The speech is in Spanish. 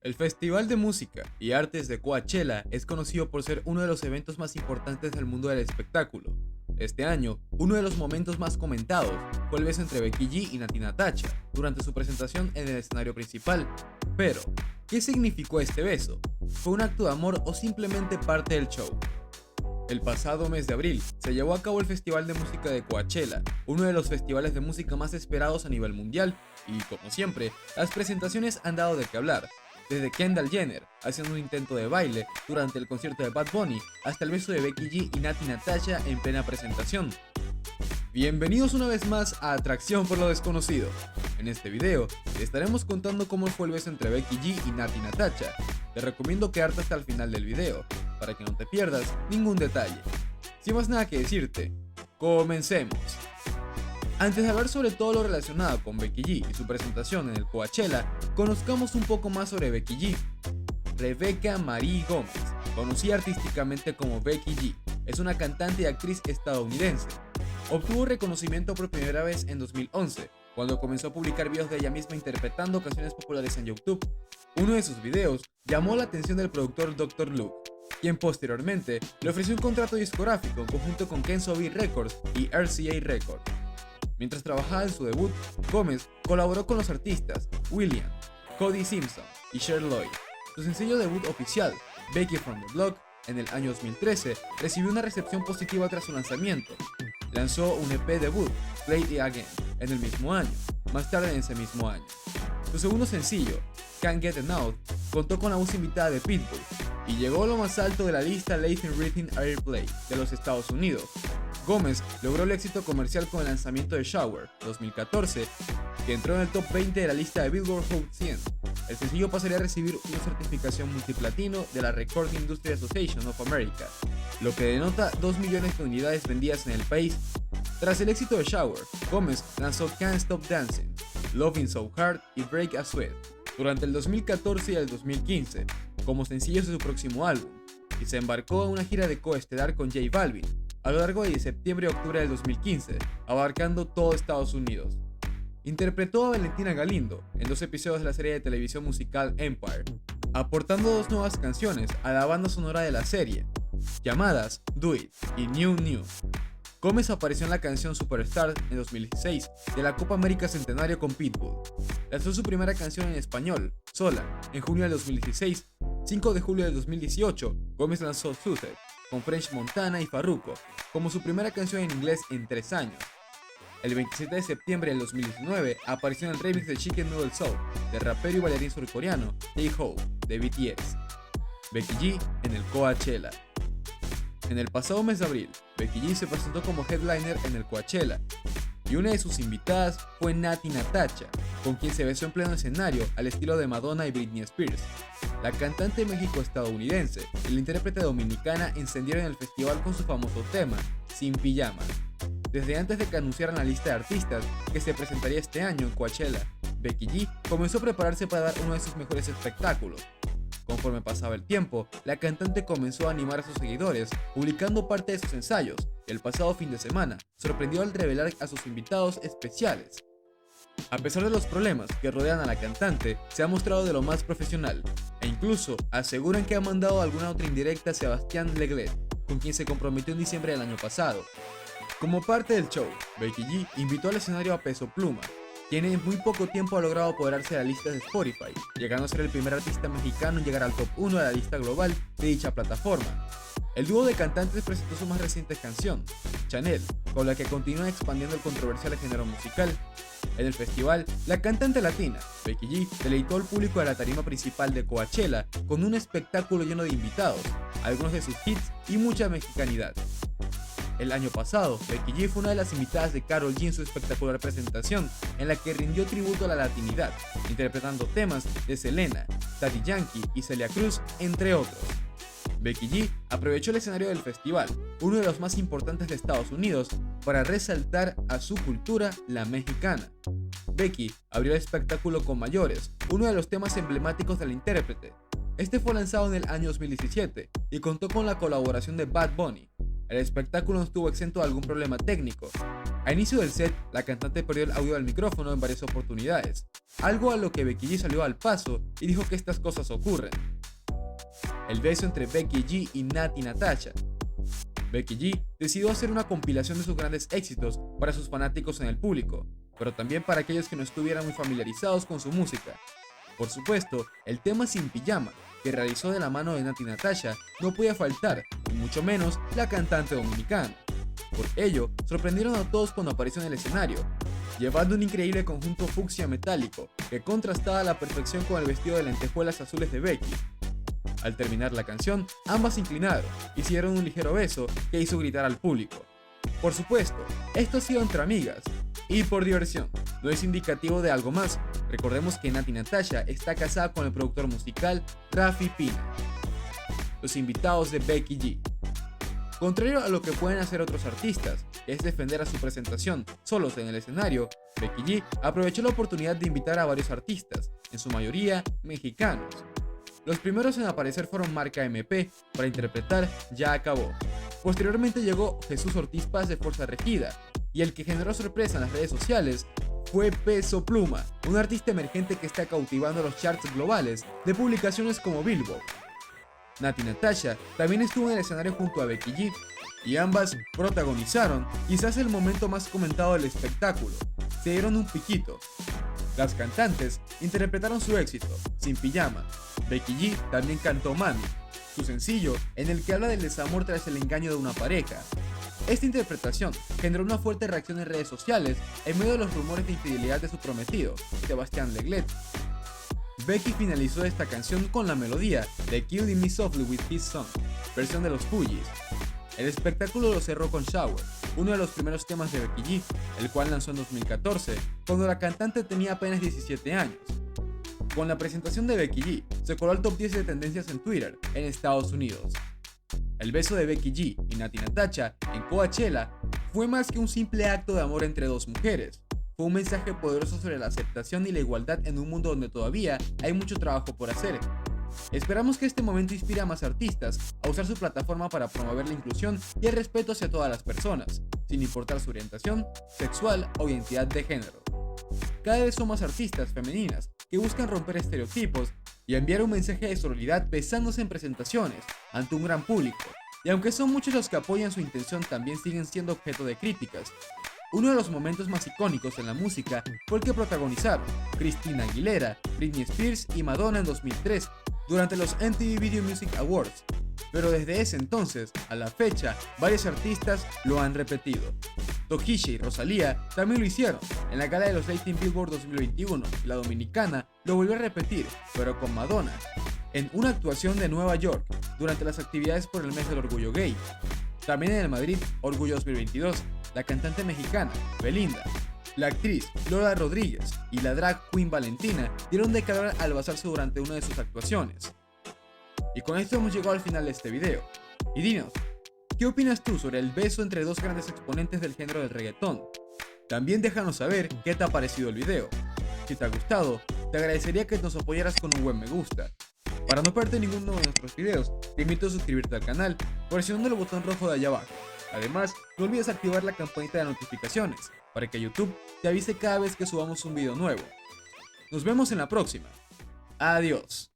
El Festival de Música y Artes de Coachella es conocido por ser uno de los eventos más importantes del mundo del espectáculo. Este año, uno de los momentos más comentados fue el beso entre Becky G y Natti Natasha durante su presentación en el escenario principal. Pero, ¿qué significó este beso? ¿Fue un acto de amor o simplemente parte del show? El pasado mes de abril se llevó a cabo el Festival de Música de Coachella, uno de los festivales de música más esperados a nivel mundial, y como siempre, las presentaciones han dado de qué hablar. Desde Kendall Jenner haciendo un intento de baile durante el concierto de Bad Bunny hasta el beso de Becky G y Natti Natasha en plena presentación. Bienvenidos una vez más a Atracción por lo Desconocido. En este video te estaremos contando cómo fue el beso entre Becky G y Natti Natasha. Te recomiendo quedarte hasta el final del video para que no te pierdas ningún detalle. Sin más nada que decirte, comencemos. Antes de hablar sobre todo lo relacionado con Becky G y su presentación en el Coachella, conozcamos un poco más sobre Becky G. Rebecca Marie Gómez, conocida artísticamente como Becky G, es una cantante y actriz estadounidense. Obtuvo reconocimiento por primera vez en 2011, cuando comenzó a publicar videos de ella misma interpretando canciones populares en YouTube. Uno de sus videos llamó la atención del productor Dr. Luke, quien posteriormente le ofreció un contrato discográfico en conjunto con Kenzo B Records y RCA Records. Mientras trabajaba en su debut, Gómez colaboró con los artistas William, Cody Simpson y Cher Lloyd. Su sencillo debut oficial, Becky from the Block, en el año 2013, recibió una recepción positiva tras su lanzamiento. Lanzó un EP debut, Play It Again, en el mismo año, más tarde en ese mismo año. Su segundo sencillo, Can't Get Enough, contó con la voz invitada de Pitbull y llegó a lo más alto de la lista Latin Rhythm Airplay de los Estados Unidos. Gómez logró el éxito comercial con el lanzamiento de Shower 2014, que entró en el top 20 de la lista de Billboard Hot 100. El sencillo pasaría a recibir una certificación multiplatino de la Recording Industry Association of America, lo que denota 2 millones de unidades vendidas en el país. Tras el éxito de Shower, Gómez lanzó Can't Stop Dancing, Loving So Hard y Break a Sweat durante el 2014 y el 2015 como sencillos de su próximo álbum, y se embarcó en una gira de coestelar con J Balvin a lo largo de septiembre y octubre del 2015, abarcando todo Estados Unidos. Interpretó a Valentina Galindo en 2 episodios de la serie de televisión musical Empire, aportando 2 nuevas canciones a la banda sonora de la serie, llamadas Do It y New New. Gómez apareció en la canción Superstar en 2016 de la Copa América Centenario con Pitbull. Lanzó su primera canción en español, Sola, en junio del 2016. 5 de julio del 2018, Gómez lanzó Suited con French Montana y Farruko como su primera canción en inglés en 3 años. El 27 de septiembre del 2019 apareció en el remix de Chicken Noodle Soup del rapero y bailarín surcoreano J-Hope de BTS. Becky G en el Coachella. En el pasado mes de abril, Becky G se presentó como headliner en el Coachella y una de sus invitadas fue Natti Natasha, con quien se besó en pleno escenario al estilo de Madonna y Britney Spears. La cantante México-estadounidense y la intérprete dominicana encendieron el festival con su famoso tema, Sin Pijama. Desde antes de que anunciaran la lista de artistas que se presentaría este año en Coachella, Becky G comenzó a prepararse para dar uno de sus mejores espectáculos. Conforme pasaba el tiempo, la cantante comenzó a animar a sus seguidores, publicando parte de sus ensayos. El pasado fin de semana, sorprendió al revelar a sus invitados especiales. A pesar de los problemas que rodean a la cantante, se ha mostrado de lo más profesional, e incluso aseguran que ha mandado alguna otra indirecta a Sebastián Leglet, con quien se comprometió en diciembre del año pasado. Como parte del show, Becky G invitó al escenario a Peso Pluma, quien en muy poco tiempo ha logrado apoderarse de la lista de Spotify, llegando a ser el primer artista mexicano en llegar al top 1 de la lista global de dicha plataforma. El dúo de cantantes presentó su más reciente canción, Chanel, con la que continúa expandiendo el controversial género musical. En el festival, la cantante latina, Becky G, deleitó al público de la tarima principal de Coachella con un espectáculo lleno de invitados, algunos de sus hits y mucha mexicanidad. El año pasado, Becky G fue una de las invitadas de Karol G en su espectacular presentación, en la que rindió tributo a la latinidad, interpretando temas de Selena, Daddy Yankee y Celia Cruz, entre otros. Becky G aprovechó el escenario del festival, uno de los más importantes de Estados Unidos, para resaltar a su cultura, la mexicana. Becky abrió el espectáculo con Mayores, uno de los temas emblemáticos de la intérprete. Este fue lanzado en el año 2017 y contó con la colaboración de Bad Bunny. El espectáculo no estuvo exento de algún problema técnico. A inicio del set, la cantante perdió el audio del micrófono en varias oportunidades, algo a lo que Becky G salió al paso y dijo que estas cosas ocurren. El beso entre Becky G y Nati Natasha. Becky G decidió hacer una compilación de sus grandes éxitos para sus fanáticos en el público, pero también para aquellos que no estuvieran muy familiarizados con su música. Por supuesto, el tema Sin Pijama, que realizó de la mano de Nati Natasha, no podía faltar, y mucho menos la cantante dominicana. Por ello, sorprendieron a todos cuando apareció en el escenario, llevando un increíble conjunto fucsia metálico que contrastaba a la perfección con el vestido de lentejuelas azules de Becky. Al terminar la canción, ambas se inclinaron, hicieron un ligero beso que hizo gritar al público. Por supuesto, esto ha sido entre amigas y por diversión, no es indicativo de algo más. Recordemos que Nati Natasha está casada con el productor musical Rafi Pina. Los invitados de Becky G. Contrario a lo que pueden hacer otros artistas, que es defender a su presentación solos en el escenario, Becky G aprovechó la oportunidad de invitar a varios artistas, en su mayoría mexicanos. Los primeros en aparecer fueron Marca MP para interpretar Ya Acabó. Posteriormente llegó Jesús Ortiz Paz de Fuerza Regida, y el que generó sorpresa en las redes sociales fue Peso Pluma, un artista emergente que está cautivando los charts globales de publicaciones como Billboard. Nati Natasha también estuvo en el escenario junto a Becky G, y ambas protagonizaron quizás el momento más comentado del espectáculo. Se dieron un piquito. Las cantantes interpretaron su éxito, Sin Pijama. Becky G también cantó Mami, su sencillo en el que habla del desamor tras el engaño de una pareja. Esta interpretación generó una fuerte reacción en redes sociales en medio de los rumores de infidelidad de su prometido, Sebastián Lenglet. Becky finalizó esta canción con la melodía de Killing Me Softly with His Song, versión de los Fugees. El espectáculo lo cerró con Shower, uno de los primeros temas de Becky G, el cual lanzó en 2014, cuando la cantante tenía apenas 17 años. Con la presentación de Becky G, se coló al top 10 de tendencias en Twitter en Estados Unidos. El beso de Becky G y Nati Natasha en Coachella fue más que un simple acto de amor entre dos mujeres. Fue un mensaje poderoso sobre la aceptación y la igualdad en un mundo donde todavía hay mucho trabajo por hacer. Esperamos que este momento inspire a más artistas a usar su plataforma para promover la inclusión y el respeto hacia todas las personas, sin importar su orientación sexual o identidad de género. Cada vez son más artistas femeninas que buscan romper estereotipos y enviar un mensaje de sororidad besándose en presentaciones ante un gran público, y aunque son muchos los que apoyan su intención, también siguen siendo objeto de críticas. Uno de los momentos más icónicos en la música fue el que protagonizaron Christina Aguilera, Britney Spears y Madonna en 2003 durante los MTV Video Music Awards, pero desde ese entonces a la fecha varios artistas lo han repetido. Tokisha y Rosalía también lo hicieron en la gala de los Latin Billboard 2021 y la dominicana lo volvió a repetir, pero con Madonna, en una actuación de Nueva York durante las actividades por el mes del orgullo gay. También en el Madrid Orgullo 2022, la cantante mexicana Belinda, la actriz Lola Rodríguez y la drag queen Valentina dieron de qué hablar al basarse durante una de sus actuaciones. Y con esto hemos llegado al final de este video. Y dinos, ¿qué opinas tú sobre el beso entre dos grandes exponentes del género del reggaetón? También déjanos saber qué te ha parecido el video. Si te ha gustado, te agradecería que nos apoyaras con un buen me gusta. Para no perderte ninguno de nuestros videos, te invito a suscribirte al canal presionando el botón rojo de allá abajo. Además, no olvides activar la campanita de notificaciones para que YouTube te avise cada vez que subamos un video nuevo. Nos vemos en la próxima. Adiós.